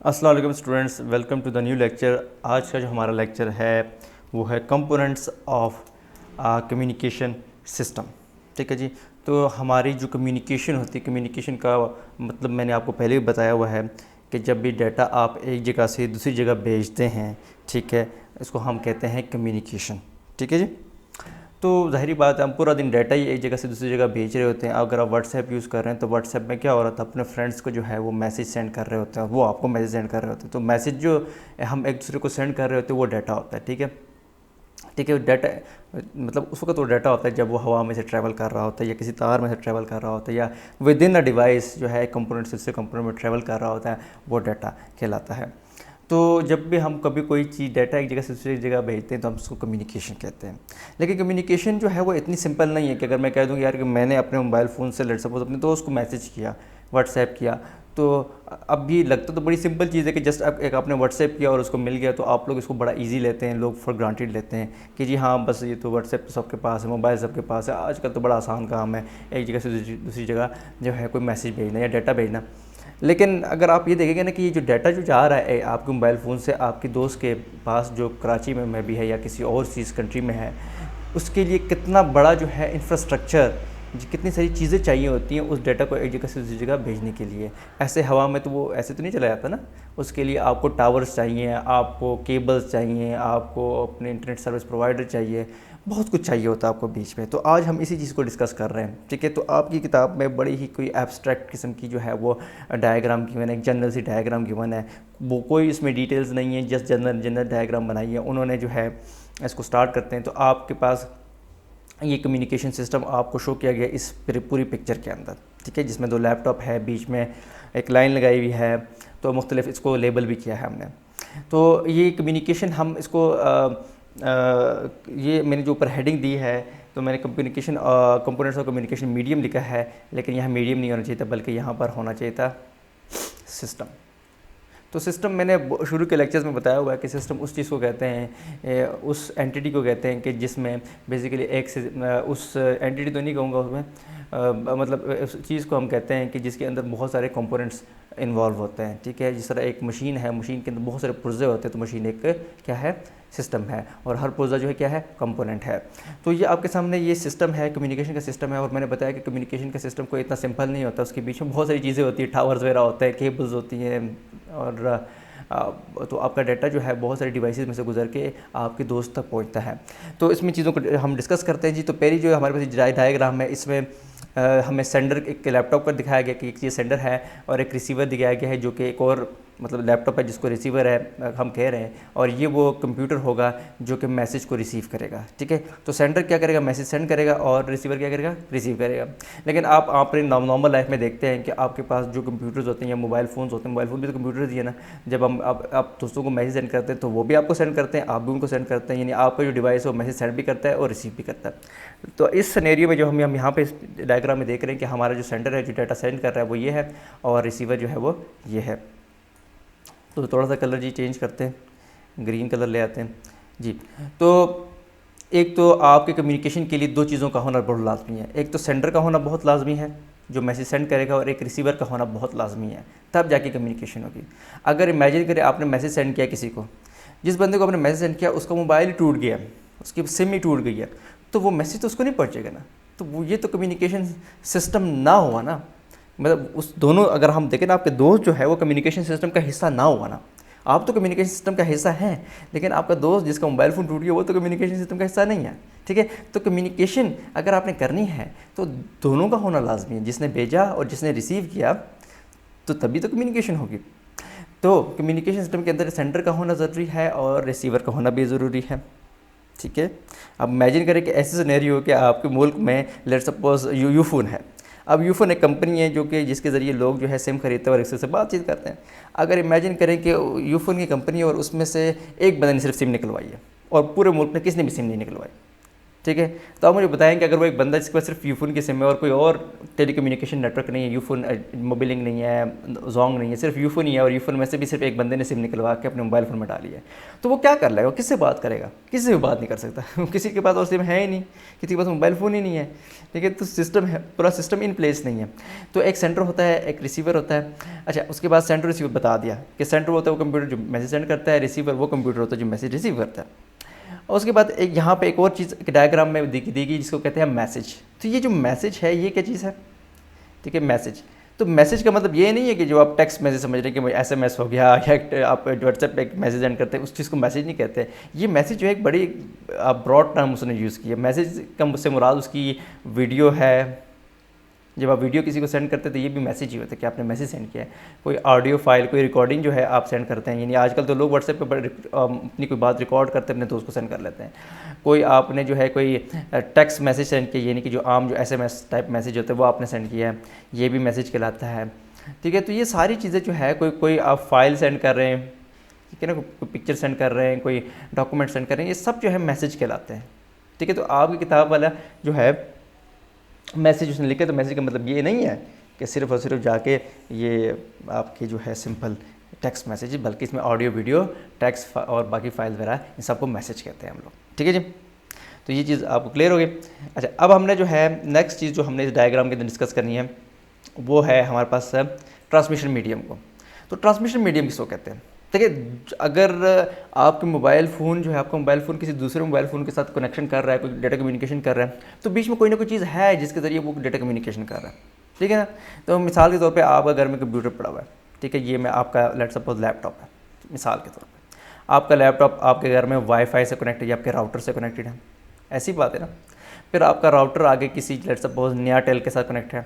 अस्सलाम वालेकुम students, welcome to the new lecture. आज का जो हमारा लेक्चर है वो है कंपोनेंट्स ऑफ कम्युनिकेशन सिस्टम। ठीक है जी। तो हमारी जो कम्युनिकेशन होती है, कम्युनिकेशन का मतलब मैंने आपको पहले भी बताया हुआ है कि जब भी डाटा आप एक जगह से दूसरी जगह भेजते हैं, ठीक है, इसको हम कहते हैं कम्युनिकेशन। ठीक है जी। तो ज़ाहिरी बात है, हम पूरा दिन डाटा ही एक जगह से दूसरी जगह भेज रहे होते हैं। अगर आप व्हाट्सएप यूज़ कर रहे हैं तो व्हाट्सएप में क्या हो रहा था, अपने फ्रेंड्स को जो है वो मैसेज सेंड कर रहे होते हैं, वो आपको मैसेज सेंड कर रहे होते हैं। तो मैसेज जो हम एक दूसरे को सेंड कर रहे होते हैं वो डाटा होता है। ठीक है, ठीक है। डाटा मतलब उस वक्त वो डाटा होता है जब वो हवा में से ट्रैवल कर रहा होता है या किसी तार में से ट्रैवल कर रहा होता है या विद इन अ डिवाइस जो है कंपोनेंट से दूसरे कंपोनेंट में ट्रैवल कर रहा होता है, वो डाटा कहलाता है। तो जब भी हम कभी कोई चीज़ डाटा एक जगह से दूसरी जगह भेजते हैं तो हम उसको कम्युनिकेशन कहते हैं। लेकिन कम्युनिकेशन जो है वो इतनी सिंपल नहीं है कि अगर मैं कह दूँ यार कि मैंने अपने मोबाइल फ़ोन से लेट सपोज अपने दोस्त को मैसेज किया, व्हाट्सएप किया, तो अब भी लगता तो बड़ी सिंपल चीज़ है कि जस्ट एक आपने व्हाट्सएप किया और उसको मिल गया। तो आप लोग इसको बड़ा इजी लेते हैं, लोग फॉर ग्रांटेड लेते हैं कि जी हाँ बस ये तो व्हाट्सएप तो सबके पास है, मोबाइल सबके पास है, आजकल तो बड़ा आसान काम है एक जगह से दूसरी जगह जो है कोई मैसेज भेजना या डाटा भेजना। लेकिन अगर आप ये देखेंगे ना कि ये जो डाटा जो जा रहा है आपके मोबाइल फ़ोन से आपके दोस्त के पास जो कराची में भी है या किसी और चीज़ कंट्री में है, उसके लिए कितना बड़ा जो है इंफ्रास्ट्रक्चर, कितनी सारी चीज़ें चाहिए होती हैं उस डाटा को एक जगह से दूसरी जगह भेजने के लिए। ऐसे हवा में तो वो ऐसे तो नहीं चला जाता ना, उसके लिए आपको टावर्स चाहिए, आपको केबल्स चाहिए, आपको अपने इंटरनेट सर्विस प्रोवाइडर चाहिए, बहुत कुछ चाहिए होता है आपको बीच में। तो आज हम इसी चीज़ को डिस्कस कर रहे हैं। ठीक है, तो आपकी किताब में बड़ी ही कोई एब्स्ट्रैक्ट किस्म की जो है वो डायग्राम गिवन है, एक जनरल सी डायग्राम गिवन है, वो कोई इसमें डिटेल्स नहीं है, जस्ट जनरल डायग्राम बनाई है उन्होंने जो है। इसको स्टार्ट करते हैं। तो आपके पास ये कम्युनिकेशन सिस्टम आपको शो किया गया इस पूरी पिक्चर के अंदर। ठीक है, जिसमें दो लैपटॉप है, बीच में एक लाइन लगाई हुई है, तो मुख्तलिफ इसको लेबल भी किया है हमने। तो ये कम्युनिकेशन हम इसको ये मैंने जो ऊपर हेडिंग दी है तो मैंने communication components of communication medium लिखा है, लेकिन यहाँ मीडियम नहीं होना चाहिए था, बल्कि यहाँ पर होना चाहिए था सिस्टम। तो सिस्टम मैंने शुरू के लेक्चर्स में बताया हुआ है कि सिस्टम उस चीज़ को कहते हैं, उस एंटिटी को कहते हैं कि जिसमें बेसिकली एक से उस एंटिटी तो नहीं कहूँगा उसमें, मतलब उस चीज़ को हम कहते हैं कि जिसके अंदर बहुत सारे कंपोनेंट्स इन्वॉल्व होते हैं। ठीक है, जिस तरह एक मशीन है, मशीन के अंदर बहुत सारे पुर्जे होते हैं, तो मशीन एक क्या है, सिस्टम है, और हर पुर्जा जो है क्या है, कंपोनेंट है। तो ये आपके सामने ये सिस्टम है, कम्युनिकेशन का सिस्टम है। और मैंने बताया कि कम्युनिकेशन का सिस्टम कोई इतना सिंपल नहीं होता, उसके बीच में बहुत सारी चीज़ें होती हैं, टावर्स वगैरह होते हैं, केबल्स होती हैं, और तो आपका डाटा जो है बहुत सारे डिवाइसेस में से गुजर के आपके दोस्त तक पहुंचता है। तो इसमें चीज़ों को हम डिस्कस करते हैं जी। तो पहली जो हमारे पास डायग्राम है, इसमें हमें सेंडर एक लैपटॉप पर दिखाया गया कि ये सेंडर है, और एक रिसीवर दिखाया गया है जो कि एक और मतलब लैपटॉप है जिसको रिसीवर है हम कह रहे हैं, और ये वो कंप्यूटर होगा जो कि मैसेज को रिसीव करेगा। ठीक है, तो सेंडर क्या करेगा, मैसेज सेंड करेगा, और रिसीवर क्या करेगा, रिसीव करेगा। लेकिन आप अपनी नॉर्मल लाइफ में देखते हैं कि आपके पास जो कंप्यूटर्स होते हैं या मोबाइल फ़ोन्स होते हैं, मोबाइल फ़ोन भी तो कंप्यूटर्स ही है ना। जब हम आप दोस्तों को मैसेज सेंड करते हैं तो वो भी आपको सेंड करते हैं, आप भी उनको सेंड करते हैं, यानी आपका जो डिवाइस है वो मैसेज सेंड भी करता है और रिसीव भी करता है। तो इस सिनेरियो में जो हम यहाँ पे इस डायग्राम में देख रहे हैं कि हमारा जो सेंडर है, जो डाटा सेंड कर रहा है वो ये है, और रिसीवर जो है वो ये है। तो थोड़ा सा कलर जी चेंज करते हैं, ग्रीन कलर ले आते हैं जी। तो एक तो आपके कम्युनिकेशन के लिए दो चीज़ों का होना बहुत लाजमी है। एक तो सेंडर का होना बहुत लाजमी है जो मैसेज सेंड करेगा, और एक रिसीवर का होना बहुत लाजमी है, तब जाके कम्युनिकेशन होगी। अगर इमेजिन करें आपने मैसेज सेंड किया किसी को, जिस बंदे को आपने मैसेज सेंड किया उसका मोबाइल ही टूट गया, उसकी सिम ही टूट गई है, तो वो मैसेज तो उसको नहीं पहुँचेगा ना। तो वो ये तो कम्युनिकेशन सिस्टम ना हुआ ना, मतलब उस दोनों अगर हम देखें ना, आपके दोस्त जो है वो कम्युनिकेशन सिस्टम का हिस्सा ना हुआ ना। आप तो कम्युनिकेशन सिस्टम का हिस्सा हैं, लेकिन आपका दोस्त जिसका मोबाइल फ़ोन टूट गया वो तो कम्युनिकेशन सिस्टम का हिस्सा नहीं है। ठीक है, तो कम्युनिकेशन अगर आपने करनी है तो दोनों का होना लाजमी है, जिसने भेजा और जिसने रिसीव किया, तो तभी तो कम्युनिकेशन होगी। तो कम्युनिकेशन सिस्टम के अंदर सेंडर का होना ज़रूरी है और रिसीवर का होना भी ज़रूरी है। ठीक है, अब इमेजिन करें कि ऐसे सिनेरियो हो कि आपके मुल्क में लेट सपोज यूफोन है। अब यूफोन एक कंपनी है जो कि जिसके ज़रिए लोग जो है सिम खरीदते हैं और एक दूसरे से बातचीत करते हैं। अगर इमेजिन करें कि यूफोन की कंपनी है और उसमें से एक बंदे ने सिर्फ सिम निकलवाई है और पूरे मुल्क में किसी ने भी सिम नहीं निकलवाई, ठीक है। तो आप मुझे बताएं कि अगर वो एक बंदा जिसके पास सिर्फ यूफोन की सिम है और कोई और टेलीकम्युनिकेशन नेटवर्क नहीं है, यूफोन मोबिलिंग नहीं है, जोंग नहीं है, सिर्फ यूफोन ही है, और यूफोन में से भी सिर्फ एक बंदे ने सिम निकलवा के अपने मोबाइल फ़ोन में डाली है, तो वो क्या कर लेगा? किससे बात करेगा? किसी से भी बात नहीं कर सकता किसी के पास और सिम है ही नहीं, किसी के पास मोबाइल फ़ोन ही नहीं है, ठीक है। तो सिस्टम है, पूरा सिस्टम इन प्लेस नहीं है। तो एक सेंटर होता है, एक रिसीवर होता है। अच्छा, उसके बाद सेंटर रिसीवर बता दिया कि सेंटर होता है वो कंप्यूटर जो मैसेज सेंड करता है, रिसीवर वो कंप्यूटर होता है जो मैसेज रिसीव करता है। और उसके बाद एक यहाँ पे एक और चीज़ डायग्राम में दी गई जिसको कहते हैं मैसेज। तो ये जो मैसेज है ये क्या चीज़ है? ठीक है, मैसेज। तो मैसेज का मतलब ये नहीं है कि जो आप टेक्स्ट मैसेज समझ रहे हैं कि SMS हो गया या आप व्हाट्सएप पे एक मैसेज सेंड करते हैं, उस चीज़ को मैसेज नहीं कहते। ये मैसेज जो है एक बड़ी ब्रॉड टर्म उसने यूज़ की है। मैसेज का मुझसे मुराद उसकी वीडियो है। जब आप वीडियो किसी को सेंड करते हैं तो ये भी मैसेज ही होता है कि आपने मैसेज सेंड किया है। कोई ऑडियो फाइल, कोई रिकॉर्डिंग जो है आप सेंड करते हैं, यानी आजकल तो लोग व्हाट्सएप पे अपनी कोई बात रिकॉर्ड करते हैं, अपने दोस्त को सेंड कर लेते हैं। कोई आपने जो है कोई टेक्स्ट मैसेज सेंड किया, यानी कि जो आम जो SMS टाइप मैसेज होता है वो आपने सेंड किया है, ये भी मैसेज कहलाता है। ठीक है, तो ये सारी चीज़ें जो है, कोई आप फाइल सेंड कर रहे हैं, ठीक है ना, कोई पिक्चर सेंड कर रहे हैं, कोई डॉक्यूमेंट सेंड कर रहे हैं, ये सब जो है मैसेज कहलाते हैं। ठीक है, तो आपकी किताब वाला जो है मैसेज उसने लिखे, तो मैसेज का मतलब ये नहीं है कि सिर्फ और सिर्फ जाके ये आपकी जो है सिंपल टेक्स्ट मैसेज, बल्कि इसमें ऑडियो, वीडियो, टेक्स्ट और बाकी फाइल वगैरह इन सबको मैसेज कहते हैं हम लोग। ठीक है जी, तो ये चीज़ आपको क्लियर होगी। अच्छा, अब हमने जो है नेक्स्ट चीज़ जो हमने इस डायग्राम के अंदर डिस्कस करनी है वो है हमारे पास ट्रांसमिशन मीडियम को। तो ट्रांसमिशन मीडियम किसको कहते हैं? देखिए, अगर आपके मोबाइल फ़ोन जो है, आपका मोबाइल फ़ोन किसी दूसरे मोबाइल फ़ोन के साथ कनेक्शन कर रहा है, कोई डेटा कम्युनिकेशन कर रहा है, तो बीच में कोई ना कोई चीज़ है जिसके ज़रिए वो डेटा कम्युनिकेशन कर रहा है। ठीक है ना। तो मिसाल के तौर पे आपका घर में कंप्यूटर पड़ा हुआ है, ठीक है, ये मैं आपका लेट सपोज लैपटॉप है, मिसाल के तौर पे आपका लैपटॉप आपके घर में वाईफाई से कनेक्टेड या आपके राउटर से कनेक्टेड है, ऐसी बात है ना। फिर आपका राउटर आगे किसी लेट सपोज एयरटेल के साथ कनेक्ट है,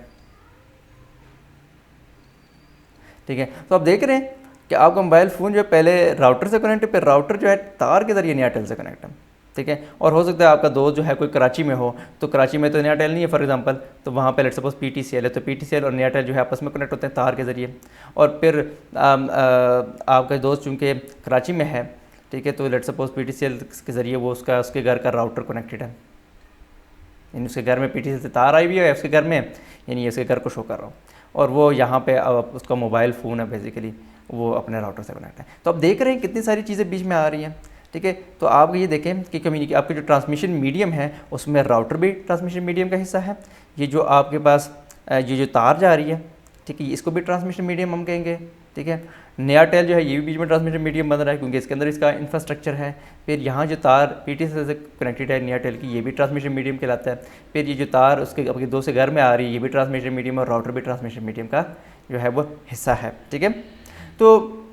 ठीक है। तो आप देख रहे हैं कि आपका मोबाइल फ़ोन जो है पहले राउटर से कनेक्ट है, फिर राउटर जो है तार के ज़रिए एयरटेल से कनेक्ट है, ठीक है। और हो सकता है आपका दोस्त जो है कोई कराची में हो, तो कराची में तो एयरटेल नहीं है फॉर एग्जांपल, तो वहाँ पे लेट सपोज PTCL है, तो PTCL और एयरटेल जो है आपस में कनेक्ट होते हैं तार के ज़रिए। और फिर आपका दोस्त चूँकि कराची में है, ठीक है, तो लेट सपोज PTCL के ज़रिए वो उसके घर का राउटर कनेक्टेड है, यानी उसके घर में PTCL से तार आई हुई है उसके घर में, यानी उसके घर को शो कर रहा हूँ, और वो यहाँ पे उसका मोबाइल फ़ोन है बेसिकली, वो अपने राउटर से कनेक्ट है। तो आप देख रहे हैं कितनी सारी चीज़ें बीच में आ रही हैं। ठीक है, तो आप ये देखें कि आपके जो ट्रांसमिशन मीडियम है उसमें राउटर भी ट्रांसमिशन मीडियम का हिस्सा है। ये जो आपके पास ये जो तार जा रही है, ठीक है, इसको भी ट्रांसमिशन मीडियम हम कहेंगे। ठीक है, एयरटेल जो है ये भी बीच में ट्रांसमिशन मीडियम बन रहा है क्योंकि इसके अंदर इसका इंफ्रास्ट्रक्चर है। फिर यहाँ जो तार PTCL से कनेक्टेड है एयरटेल की, ये भी ट्रांसमिशन मीडियम कहलाता है। फिर ये जो तार उसके आपके दोस्त के घर में आ रही है, ये भी ट्रांसमिशन मीडियम, और राउटर भी ट्रांसमिशन मीडियम का जो है वो हिस्सा है। ठीक है, तो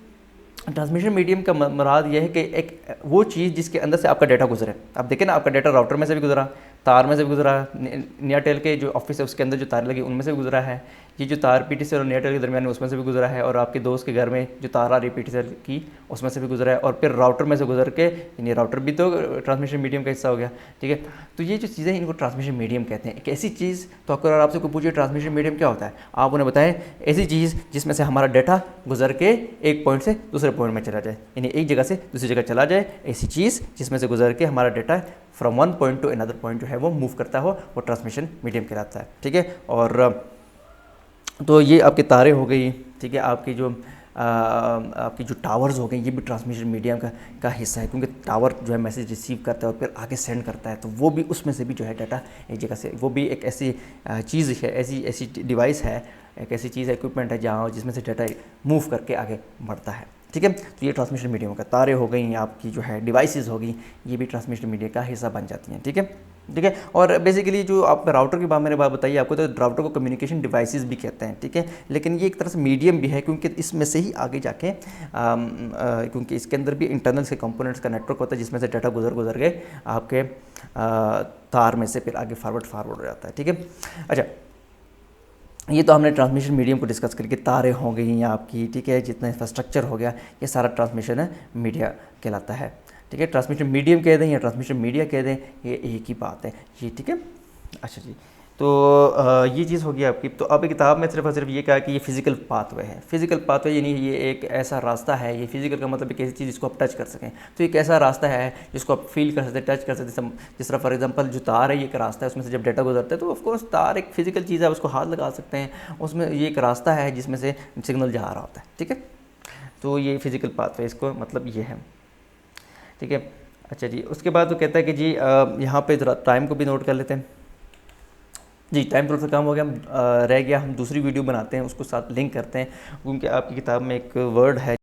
ट्रांसमिशन मीडियम का मुराद यह है कि एक वो चीज़ जिसके अंदर से आपका डाटा गुजरे। आप देखें ना, आपका डाटा राउटर में से भी गुजरा, तार में से भी गुजरा, एयरटेल के जो ऑफिस है उसके अंदर जो तार लगी उनमें से भी गुजरा है, ये जो तार PTCL और एयरटेल के दरमियान उसमें से भी गुजरा है, और आपके दोस्त के घर में जो तार आ रही है PTCL की उसमें से भी गुजरा है, और फिर राउटर में से गुजर के, यानी राउटर भी तो ट्रांसमिशन मीडियम का हिस्सा हो गया। ठीक है, तो ये जो चीज़ें इनको ट्रांसमिशन मीडियम कहते हैं। एक ऐसी चीज़, तो अगर आपसे कोई पूछे ट्रांसमिशन मीडियम क्या होता है, आप उन्हें बताएं ऐसी चीज़ जिसमें से हमारा डाटा गुजर के एक पॉइंट से दूसरे पॉइंट में चला जाए, यानी एक जगह से दूसरी जगह चला जाए, ऐसी चीज़ जिसमें से गुजर के हमारा data from one point two another point जो है वो मूव करता हो, वो ट्रांसमिशन मीडियम कहलाता है। ठीक है, और तो ये आपकी तारें हो गई, ठीक है, आपकी जो टावर्स हो गए, ये भी ट्रांसमिशन मीडियम का हिस्सा है, क्योंकि टावर जो है मैसेज रिसीव करता है और फिर आगे सेंड करता है, तो वो भी उसमें से भी जो है डाटा एक जगह से, वो भी एक ऐसी चीज़ है, ऐसी डिवाइस है, एक ऐसी चीज़ है, इक्विपमेंट है जहाँ जिसमें से डाटा मूव करके आगे बढ़ता है। ठीक है, तो ये ट्रांसमिशन मीडियम का, तारें हो गई, आपकी जो है डिवाइसेस हो गई, ये भी ट्रांसमिशन मीडियम का हिस्सा बन जाती हैं। ठीक है, ठीक है, और बेसिकली जो आप राउटर की मैंने बात बताई आपको, तो राउटर को कम्युनिकेशन डिवाइसेस भी कहते हैं। ठीक है, लेकिन ये एक तरह से मीडियम भी है क्योंकि इसमें से ही आगे जाके क्योंकि इसके अंदर भी इंटरनल से कंपोनेंट्स का नेटवर्क होता है जिसमें से डाटा गुजर के आपके तार में से फिर आगे फॉरवर्ड हो जाता है। ठीक है, अच्छा, ये तो हमने ट्रांसमिशन मीडियम को डिस्कस करके, तारें हो गई आपकी, ठीक है, जितना इंफ्रास्ट्रक्चर हो गया, ये सारा ट्रांसमिशन मीडिया कहलाता है। ठीक है, ट्रांसमिशन मीडियम कह दें या ट्रांसमिशन मीडिया कह दें, ये एक ही बात है ये। ठीक है, अच्छा जी, तो ये चीज़ होगी आपकी। तो अब किताब में सिर्फ और सिर्फ ये कहा कि ये फिजिकल पाथवे है। फिजिकल पाथवे यानी ये एक ऐसा रास्ता है, ये फिजिकल का मतलब एक ऐसी चीज़ जिसको आप टच कर सकें। तो एक ऐसा रास्ता है जिसको आप फील कर सकते हैं, टच कर सकते हैं। जिस तरह फॉर एग्जांपल जो तार है, ये एक रास्ता है, उसमें से जब डाटा गुजरता है तो ऑफकोर्स तार एक फिजिकल चीज़ है, उसको हाथ लगा सकते हैं, उसमें ये एक रास्ता है जिसमें से सिग्नल जा रहा होता है, ठीक है। तो ये फिजिकल पाथवे, इसको मतलब ये है, ठीक है। अच्छा जी, उसके बाद वो कहता है कि जी यहाँ पे ज़रा टाइम को भी नोट कर लेते हैं जी। टाइम थोड़ा सा कम हो गया, रह गया, हम दूसरी वीडियो बनाते हैं, उसको साथ लिंक करते हैं, क्योंकि आपकी किताब में एक वर्ड है